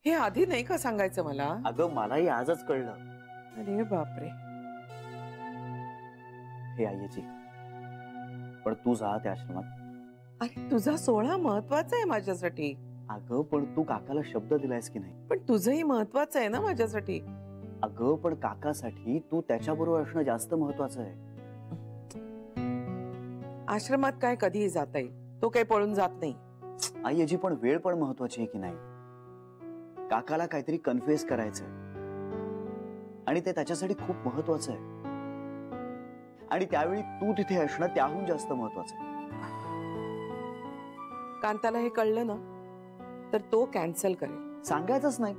हे आधी नाही का सांगायचं मला? अगं मलाही आजच कळलं. अरे बापरे. हे आईची, पण तू जा त्या आश्रमात. अरे तुझा सोहळा महत्वाचा आहे माझ्यासाठी. अगं पण तू काकाला शब्द दिलायस की नाही? पण तुझंही महत्वाचं आहे ना माझ्यासाठी. अगं पण काकासाठी तू त्याच्याबरोबर असणं जास्त महत्वाचं आहे. आश्रमात काय कधीही जाता येईल, तो काही पळून जात नाही. आईची पण वेळ पण महत्वाची आहे की नाही? काकाला काहीतरी कन्फ्युज करायचंय आणि ते त्याच्यासाठी खूप महत्वाचं आहे. आणि त्यावेळी तू तिथे असणं त्याहून जास्त महत्वाचं आहे. कांताला हे कळलं ना तर तो कॅन्सल करेल. सांगायचंच नाही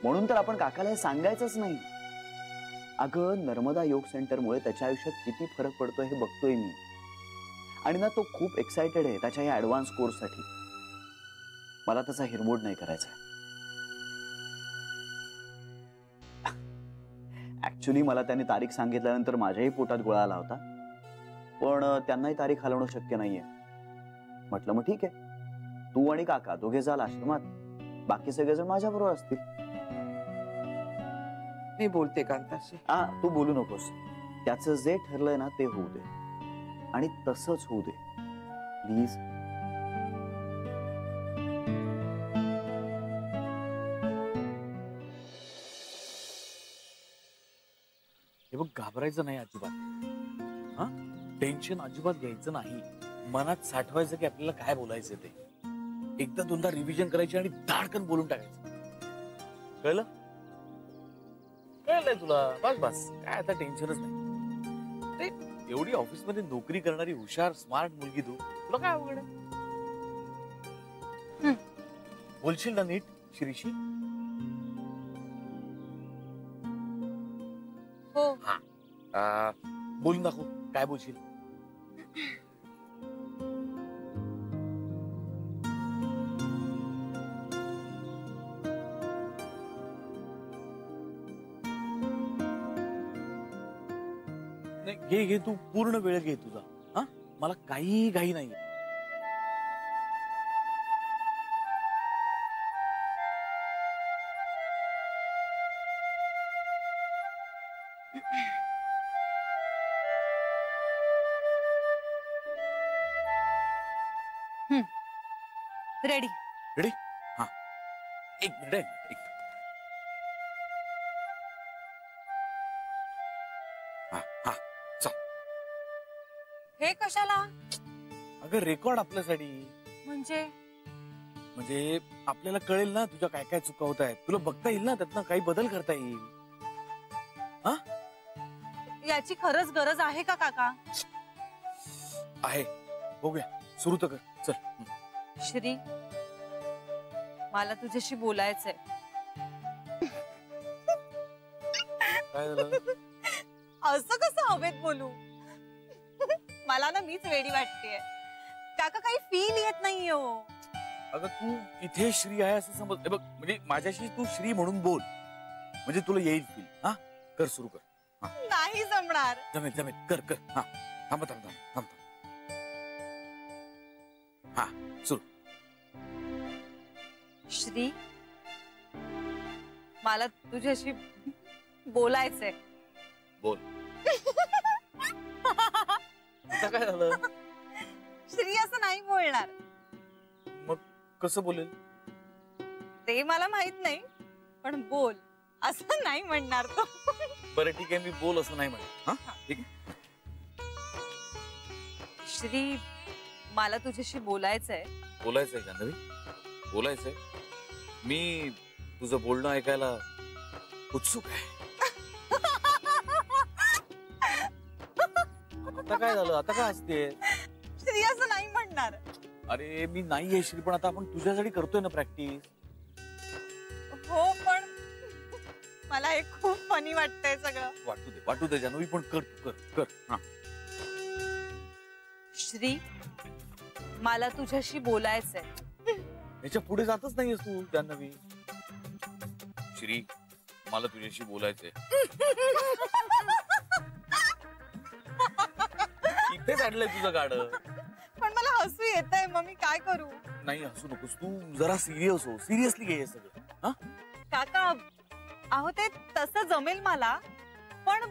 म्हणून तर आपण काकाला हे सांगायचंच नाही. अगं नर्मदा योग सेंटरमुळे त्याच्या आयुष्यात किती फरक पडतोय हे बघतोय मी. आणि ना तो खूप एक्साइटेड आहे त्याच्या या ऍडव्हान्स कोर्ससाठी. मला त्याचा हिरमोड नाही करायचा. ऍक्च्युली मला त्यांनी तारीख सांगितल्यानंतर माझ्याही पोटात गोळा आला होता, पण त्यांनाही तारीख हलवणं शक्य नाहीये. म्हटलं मग ठीक आहे, तू आणि काका दोघे जाल आश्रमात, बाकी सगळेजण माझ्या बरोबर असतील. मी बोलते कांताशी. तू बोलू नकोस. त्याचं जे ठरलंय ना ते होऊ दे आणि तसंच होऊ दे प्लीज. हे बघ, घाबरायचं नाही अजिबात. हा, टेन्शन अजिबात घ्यायचं नाही. मनात साठवायचं की आपल्याला काय बोलायचं ते. एकदा दोनदा रिव्हिजन करायची आणि धाडकन बोलून टाकायचं. कळलं? कळलंय तुला? बस बस, काय आता टेन्शनच नाही. अरे एवढी ऑफिस मध्ये नोकरी करणारी हुशार स्मार्ट मुलगी तू, तुला काय अवघड आहे? बोलशील ना नीट श्रीशी? हो. हा, बोलून दाखव, काय बोलशील? घे घे, तू पूर्ण वेळ घे तुझा. हा, मला काही घाई नाही. Ready ready? हा, एक मिनिट. हे कशाला? अगं रेकॉर्ड आपल्यासाठी. म्हणजे आपल्याला कळेल ना तुझ्या काय काय चुका होत आहेत. तुला बघता येईल ना, त्यातनं काही बदल करता येईल. हा, याची खरंच गरज आहे का काका? आहे. बघूया, सुरू तर कर. चल. श्री, मला तुझ्याशी बोलायचंय. काय झालं? असं कसं हवेत बोलू? मला ना मीच वेडी वाटतेय. काका काही फील येत नाहीये हो. अगं तू इथे श्री आहे असं समज. बघ, म्हणजे माझ्याशी तू श्री म्हणून बोल, म्हणजे तुला येईल फील. हा, कर, सुरू कर. नाही जमणार. जमेल जमेल, कर कर. हा, थांब थांब थांब थांब. हा, सुरू. श्री, मला तुझ्याशी बोलायचंय. बोल. काय झालं? श्री असं नाही बोलणार. मग कसं बोलेल? ते मला माहित नाही, पण बोल असं नाही म्हणणार तो. बरं ठीक आहे, मी बोल असं नाही म्हणत. हा, ठीक आहे. श्री, मला तुझ्याशी बोलायचंय. बोलायचंय जान्हवी? बोलायचंय? मी तुझं बोलणं ऐकायला उत्सुक आहे. आता काय झालं? आता काय असते? श्री असं नाही म्हणणार. अरे मी नाहीये श्री, पण आता आपण तुझ्यासाठी करतोय ना प्रॅक्टिस. हो, पण मला हे खूप फनी वाटतंय सगळं. वाटू दे जान्हवी, पण कर तू, कर. हा. श्री, मला तुझ्याशी बोलायचंय. याच्या पुढे जातच नाहीयेस तू जान्हवी. श्री, मला तुझ्याशी बोलायचंय. इथेच आणलंय तुझं गाडं. पण मला हसू येतंय, मग मी काय करू? नाही हसू नकोस तू, जरा सिरियस हो, सिरियसली घे हे सगळं. हा काका अहो ते तसं जमेल मला, पण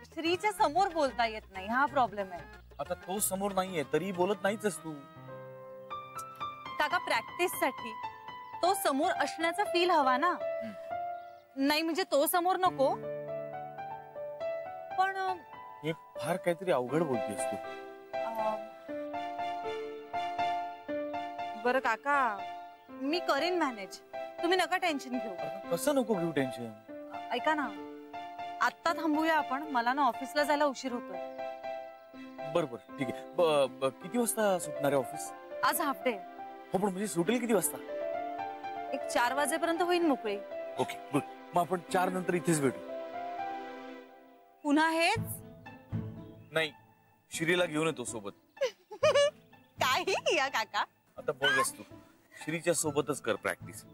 श्रीच्या समोर बोलता येत नाही, हा प्रॉब्लेम आहे. आता तो समोर नाहीये तरी बोलत नाहीच तू. काका प्रॅक्टिस साठी तो समोर असण्याचा फील हवा ना. नाही म्हणजे तो समोर नको, पण हे फार काहीतरी अवघड बोलतेस तू. बरं काका मी करेन मॅनेज, तुम्ही नका टेन्शन घेऊ. कसं नको घेऊ टेन्शन. ऐका ना, आत्ता थांबूया आपण, मला ना ऑफिसला जायला उशीर होतोय. बरोबर ठीक आहे. किती वाजता सुटणार आहे ऑफिस? आज हाफ डे. हो पण म्हणजे सुटेल किती वाजता? एक 4 वाजेपर्यंत होईल मोकळी. ओके गुड, मग आपण 4 नंतर इथेच भेटू. पुन्हा हेच? नाही, श्रीला घेऊन येतो सोबत. काही या काका. आता बघच तू, श्रीच्या सोबतच कर प्रॅक्टिस.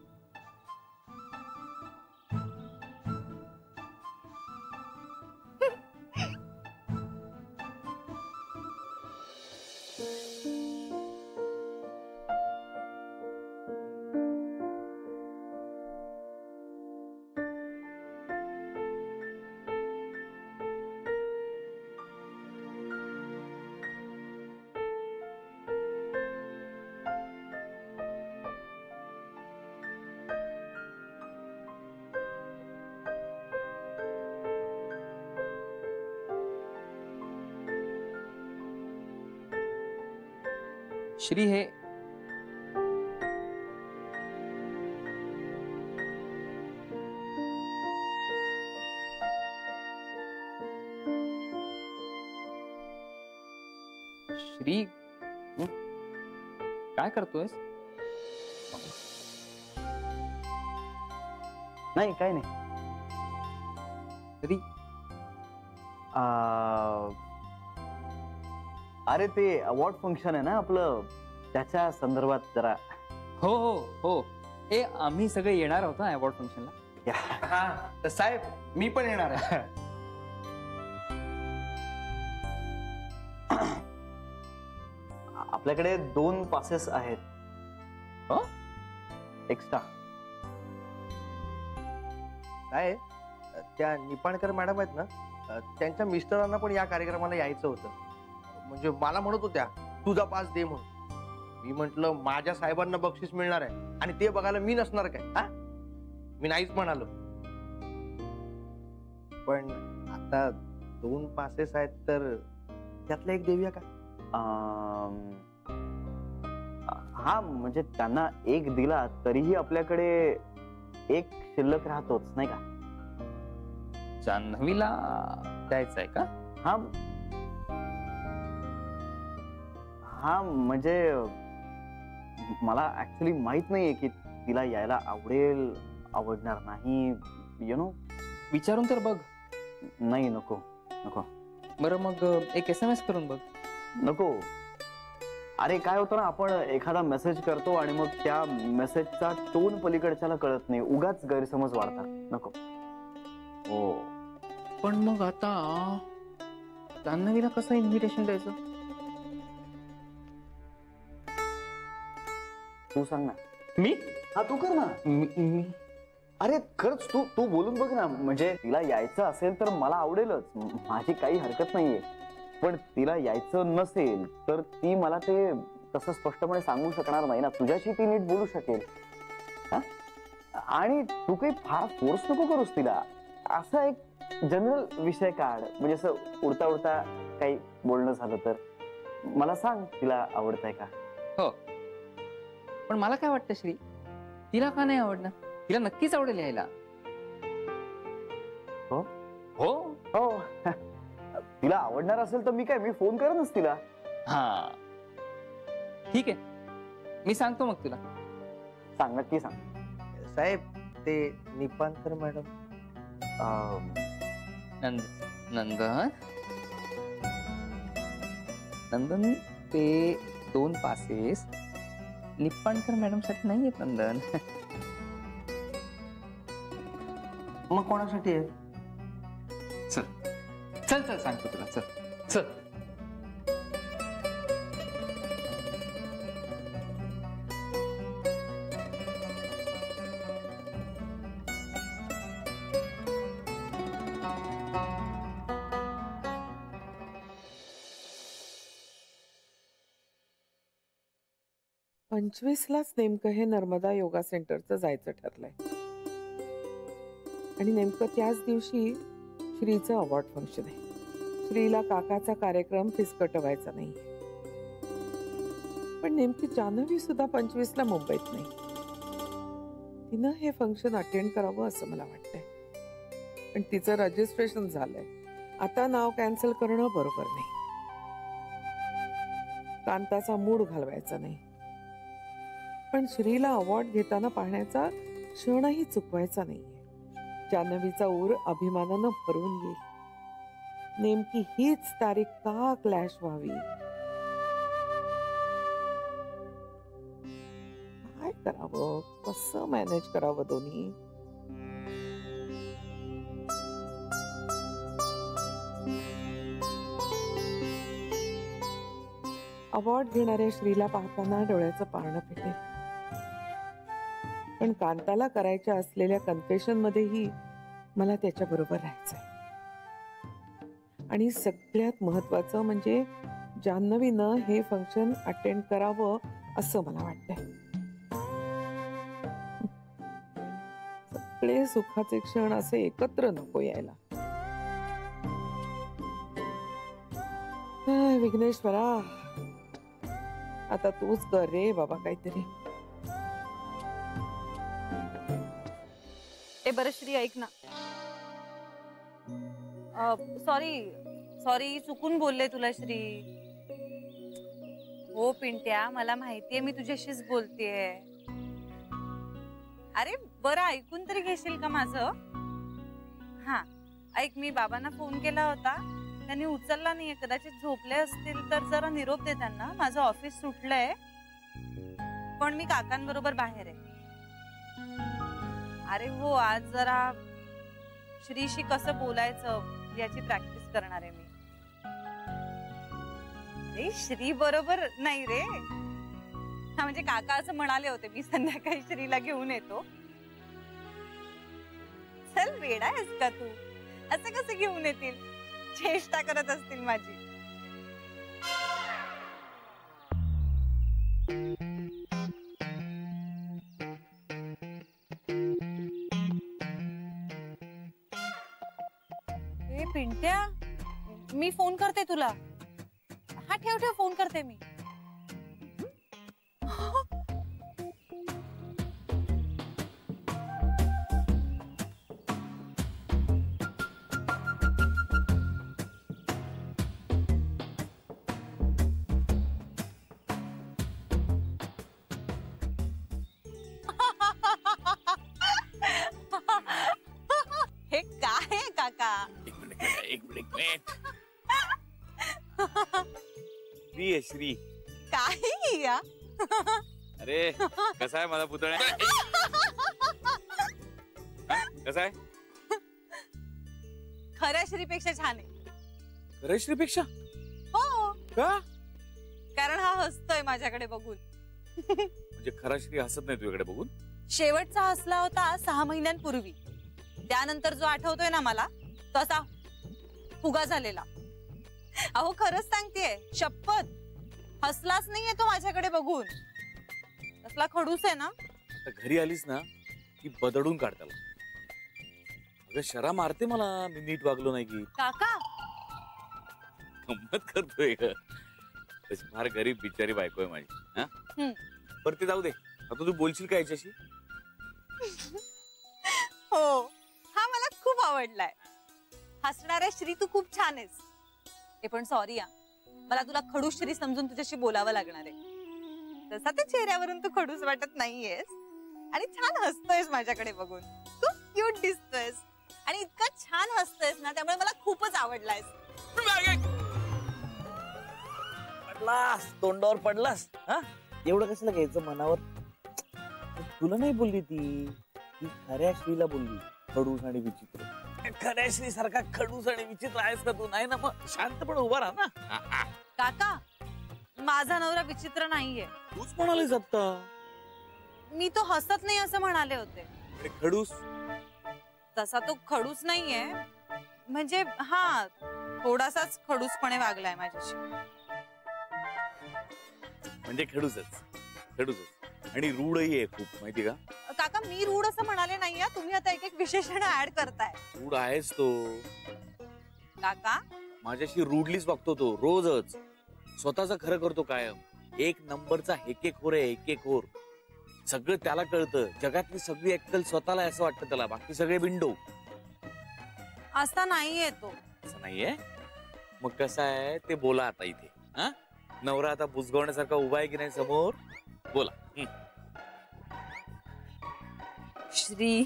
श्री हे श्री काय करतोयस? नाही काय नाही. श्री अरे ते अवॉर्ड फंक्शन आहे ना आपलं, त्याच्या संदर्भात जरा. हो हो हो, ए आम्ही सगळे येणार आहोत अवॉर्ड फंक्शनला. हा तर साहेब मी पण येणार आहे. आपल्याकडे 2 पासेस आहेत. हो? एक्स्ट्रा. साहेब त्या निपाणकर मॅडम आहेत ना, त्यांच्या मिस्टरांना पण या कार्यक्रमाला यायचं होतं. म्हणजे मला म्हणत होत्या तुझा पास दे म्हणून. मी म्हंटल माझ्या साहेबांना बक्षीस मिळणार आहे आणि ते बघायला मी नसणार काय. हा मी नाहीच म्हणालो. पण आता 2 पासेस आहेत तर त्यातला एक देऊया का? हा म्हणजे त्यांना एक दिला तरीही आपल्याकडे एक शिल्लक राहतोच नाही का? जान्हवीला द्यायचंय का? हा हा म्हणजे मला ऍक्च्युली माहित नाहीये की तिला यायला आवडेल आवडणार नाही. यु नो, विचारून तर बघ. नाही नको नको. बरं मग एक SMS करून बघ. नको. अरे काय होतं ना, आपण एखादा मेसेज करतो आणि मग त्या मेसेजचा टोन पलीकडच्याला कळत नाही, उगाच गैरसमज वाढतात. नको. हो पण मग आता जान्हवीला कसं इन्व्हिटेशन द्यायचं? तू सांग ना. मी? हा तू कर ना. अरे खरंच तू तू बोलून बघ ना. म्हणजे तिला यायचं असेल तर मला आवडेलच, माझी काही हरकत नाहीये. पण तिला यायचं नसेल तर ती मला ते तसं स्पष्टपणे सांगू शकणार नाही ना. तुझ्याशी ती नीट बोलू शकेल. आणि तू काही फार फोर्स नको करूस तिला. असा एक जनरल विषय काढ, म्हणजे असं उडता उडता काही बोलणं झालं तर मला सांग तिला आवडतंय का. हो पण मला काय वाटतं श्री, तिला का नाही आवडणार? तिला नक्कीच आवडेल यायला. हो हो हो. तिला आवडणार असेल तर मी फोन करेनच तिला. हा ठीक आहे, मी सांगतो मग तुला. सांग नक्की सांग. साहेब ते निपाणकर मॅडम. नंदन नंदन ते 2 पासेस निप्पाणकर मॅडम साठी नाही आहेत नंदन. मग कोणासाठी आहे? चल चल चल सांगतो तुला. चल चल. 25लाच नेमकं हे नर्मदा योगा सेंटरचं जायचं ठरलंय. आणि नेमकं त्याच दिवशी श्रीचं अवॉर्ड फंक्शन आहे. श्रीला काकाचा कार्यक्रम फिसकटवायचा नाही. पण नेमकी जान्हवी सुद्धा 25ला मुंबईत नाही. तिनं हे फंक्शन अटेंड करावं असं मला वाटतंय. पण तिचं रजिस्ट्रेशन झालंय. आता नाव कॅन्सल करणं बरोबर नाही. कांताचा मूड घालवायचा नाही. पण श्रीला अवॉर्ड घेताना पाहण्याचा क्षणही चुकवायचा नाहीये. जान्हवीचा ऊर अभिमानानं भरून येईल. नेमकी हीच तारीख का क्लॅश व्हावी? काय करावं, कसं मॅनेज करावं दोन्ही? अवॉर्ड घेणाऱ्या श्रीला पाहताना डोळ्याचं पारणं फिटेल. पण कांताला करायच्या असलेल्या कन्फेशन मध्येही मला त्याच्या बरोबर राहायचंय. आणि सगळ्यात महत्वाचं म्हणजे जान्हवीनं हे फंक्शन अटेंड करावं असं मला वाटतंय. सगळे सुखाचे क्षण असे एकत्र नको यायला. विघ्नेश्वरा, आता तूच कर रे बाबा काहीतरी. ए बरं श्री, ऐक ना. सॉरी चुकून बोलले तुला श्री. हो पिंट्या, मला माहितीये मी तुझ्याशीच बोलतेय. अरे बरं, ऐकून तरी घेशील का माझं? हा ऐक, मी बाबांना फोन केला होता, त्यांनी उचलला नाहीये. कदाचित झोपले असतील, तर जरा निरोप दे त्यांना. माझं ऑफिस सुटलंय, पण मी काकांबरोबर बाहेर आहे. अरे हो, आज जरा श्रीशी कसं बोलायचं याची प्रॅक्टिस करणार आहे मी. रे श्री बरोबर नाही रे. हा म्हणजे काका असं म्हणाले होते, मी संध्याकाळी श्रीला घेऊन येतो. चल वेडा आहेस का तू? असं कसं घेऊन येतील? चेष्टा करत असतील माझी. ए पिंट्या, मी फोन करते तुला. हा ठेव ठेव, फोन करते मी. हे काय आहे काका? एक मिनिट. श्री आहे श्री. काही या. अरे कसा आहे माझा पुतण्या? कसा आहे? खऱ्या श्रीपेक्षा छान आहे. खऱ्या श्रीपेक्षा? हो, का? कारण हा हसतोय माझ्याकडे बघून. म्हणजे खरा श्री हसत नाही तुझ्याकडे बघून? शेवटचा हसला होता 6 महिन्यांपूर्वी. त्यानंतर जो आठवतोय ना मला, तसा फुगा झालेला. अहो खरंच सांगतेय, शपथ, हसलाच नाहीये तो माझ्याकडे बघून. कसला खडूस आहे ना. घरी आलीस ना की बदडून काढताला. अगं शरा मारते मला, मी नीट वागलो नाही की. काका गंमत करतोय ग. तशी फार गरीब बिचारी बायको आहे माझी. हा बरं ते जाऊ दे. आता तू बोलशील का याच्याशी? हो, हा मला खूप आवडलाय. हसणाऱ्या श्री तू खूप छान आहेस. हे पण सॉरी या, मला तुला खडूस श्री समजून तुझ्याशी बोलावं लागणार आहे. तसा त्या चेहऱ्यावरून तू खडूस वाटत नाहीयेस आणि छान हसतोयस माझ्याकडे बघून. तू क्यूट दिसतोयस आणि इतका छान हसतोयस ना, त्यामुळे मला खूपच आवडलायस. पडलास, तोंडावर पडलास. हा एवढं कशाला घ्यायचं मनावर? तुला नाही बोलली ती खऱ्या श्रीला बोलली. खडूस आणि विचित्र. खऱ्या श्री सारखा खडूस आणि विचित्र आहेस का तू? नाही ना, मग शांतपणे उभा राहा ना. काका, माझा नवरा विचित्र नाहीये. तूच म्हणालीस आता. मी तो हसत नाही असं म्हणाले होते. खडूस तसा तो खडूस नाहीये. म्हणजे हा, थोडासाच खडूसपणे वागलाय माझ्याशी. म्हणजे खडूसच. खडूस आणि रूढही आहे खूप, माहिती का? काका मी रूढ असं म्हणाले नाहीये, तुम्ही आता एक एक विशेषण ऍड करताय. रूढ आहेच तो. काका माझ्याशी रूढलीच वागतो तो रोजच. स्वतःच खरं करतो कायम. एक नंबरचा हेकेखोर आहे, हेकेखोर. सगळं त्याला कळतं. जगातली सगळी अक्कल स्वतःला असं वाटतं त्याला, बाकी सगळे विंडो. असा नाहीये तो. असं नाहीये? मग कसं आहे ते बोला आता इथे. हा, नवरा आता बुजगावण्यासारखा उभा आहे की नाही समोर? बोला. श्री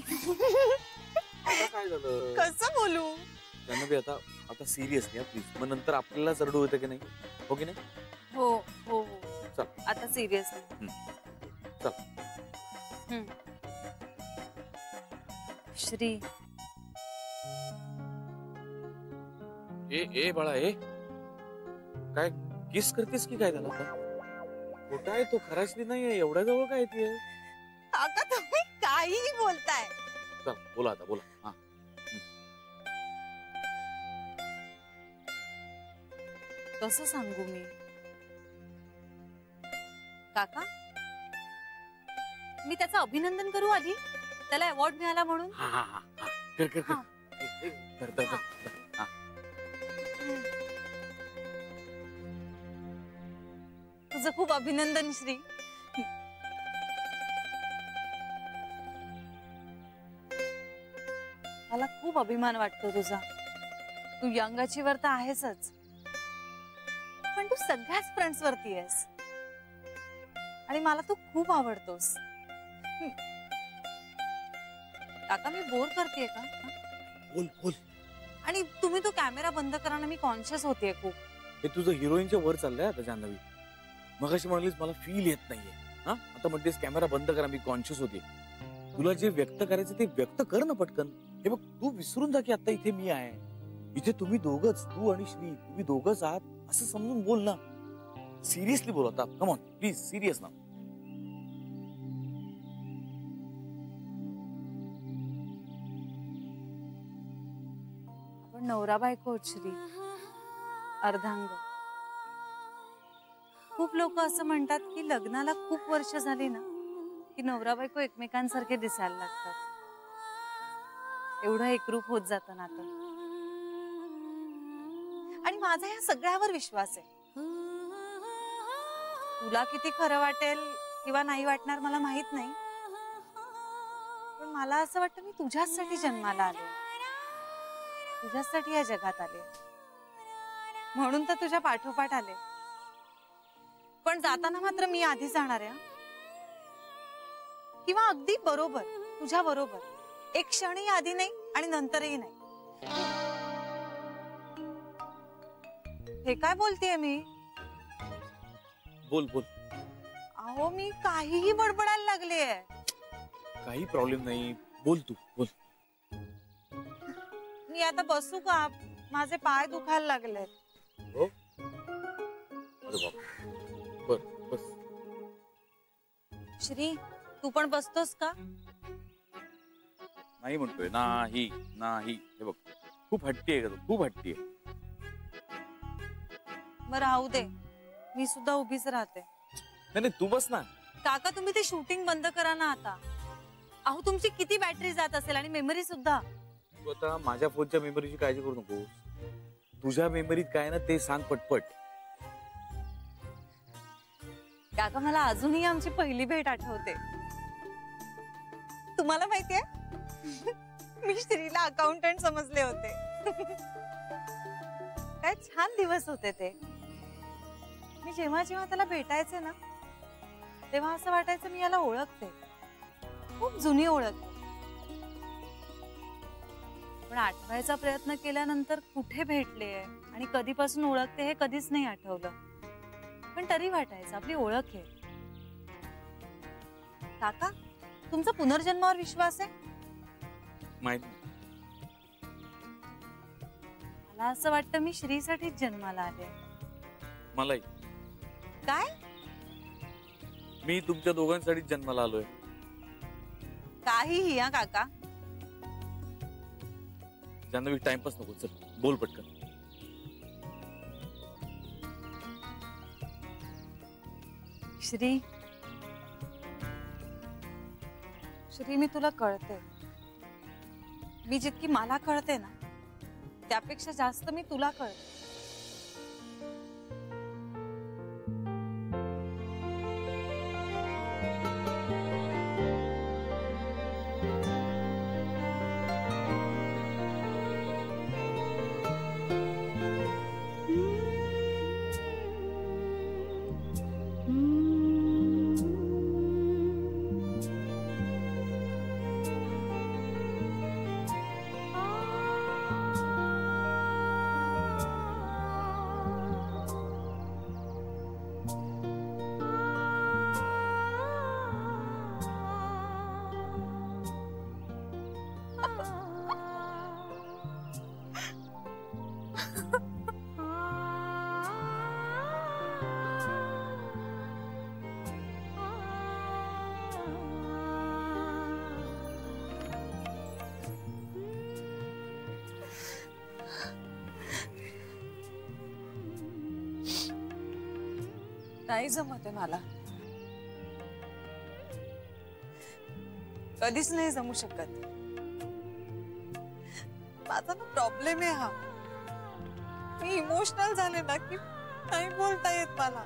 आता काय झालं? कसं बोलू? जान्हवी आता आता सिरियसली प्लीज. मग नंतर आपल्याला सरडू होतं की नाही? हो की नाही? हो हो हो. चल. आता सिरियस चल. श्री ए बाळा ए, काय किस करतेस की काय झालं आता? खोटा आहे तो, खरा श्री नाहीये. एवढ्या जवळ काय येते? काका तुम्ही काहीही बोलताय. चल बोला आता, बोला. हा, कसं सांगू मी? काका मी त्याचं अभिनंदन करू आधी, त्याला अवॉर्ड मिळाला म्हणून. हा, हा, हा, हा. कर कर कर. हा. कर. हा. तुझं खूप अभिनंदन श्री. मला खूप अभिमान वाटतो तुझा. तू यंग अचीवर तर आहेसच, पण तू सगळ्याच फ्रंट्स वरती आहेस आणि मला तू खूप आवडतोस. काका मी बोर करतेय का? बोल बोल. आणि तुम्ही तो कॅमेरा बंद करा ना, मी कॉन्शियस होतेय खूप. हे तुझं हिरोईनच्या वर चाललंय आता जान्हवी. मगाशी म्हणालीस मला फील येत नाहीये. हा, आता म्हणतेस कॅमेरा बंद करा, मी कॉन्शियस होते. तुला जे व्यक्त करायचं ते व्यक्त कर ना पटकन. हे बघ, तू विसरून जा की आता इथे मी आहे. इथे तुम्ही दोघच, तू आणि श्री, तुम्ही दोघच आहात असं समजून बोल ना. सिरियसली बोल आता. कम ऑन प्लीज, सिरियस ना. आपण नवरा बायको आहोत श्री, अर्धांग. खूप लोक असं म्हणतात की लग्नाला खूप वर्ष झाली ना की नवरा बायको एकमेकांसारखे दिसायला लागतात. एवढं एकरूप होत जातं नातं. आणि माझा या सगळ्यावर विश्वास आहे. तुला किती खरं वाटेल किंवा नाही वाटणार मला माहित नाही, पण मला असं वाटतं मी तुझ्यासाठी जन्माला आले, तुझ्यासाठी या जगात आले, म्हणून तर तुझ्या पाठोपाठ आले. पण जाताना मात्र मी आधी जाणार आहे, किंवा अगदी बरोबर तुझ्या बरोबर. एक क्षणही आधी नाही आणि नंतरही नाही. हे काय बोलतेय मी? बोल बोल. अहो मी काहीही बडबडायला लागलीये. काही प्रॉब्लेम नाही, बोल तू बोल. मी आता बसू का? माझे पाय दुखायला लागलेत. हो, अरे बाप. बर बस. श्री तू पण बसतोस का? नाही म्हणतोय. नाही नाही. हे बघ, खूप हट्टी आहे का तू, खूप हट्टी आहे. मग राहू दे, मी सुद्धा उभीच राहते. नाही तू बस ना. काका तुम्ही ते शूटिंग बंद करा ना आता. अहो तुमची किती बॅटरी जात असेल आणि मेमरी सुद्धा. तू आता माझ्या फोनच्या मेमरीची काळजी करू नको. तुझ्या मेमरीत काय ना ते सांग पटपट. काका मला अजूनही आमची पहिली भेट आठवते. तुम्हाला माहितीये मी श्रीला अकाउंटंट समजले होते. काय छान दिवस होते ते. मी जेव्हा जेव्हा त्याला भेटायचे ना तेव्हा असं वाटायचं मी याला ओळखते, खूप जुनी ओळख. पण आठवायचा प्रयत्न केल्यानंतर कुठे भेटले आणि कधीपासून ओळखते हे कधीच नाही आठवलं. पण तरी वाटायचं आपली ओळख आहे. काका तुमचा पुनर्जन्मावर विश्वास आहे? माहित. मला असं वाटतं मी श्रीसाठीच जन्माला आले. मलाही. काय? मी तुमच्या दोघांसाठीच जन्माला आलोय. काहीही. हा काका जान्हवी टाइमपास नको, चल बोल पटकन. श्री श्री, मी तुला कळते. मी जितकी मला कळते ना त्यापेक्षा जास्त मी तुला कळते. नाही जमत आहे मला, कधीच नाही जमू शकत. माझा ना प्रॉब्लेम आहे हा. मी इमोशनल झाले ना की नाही बोलता येत मला.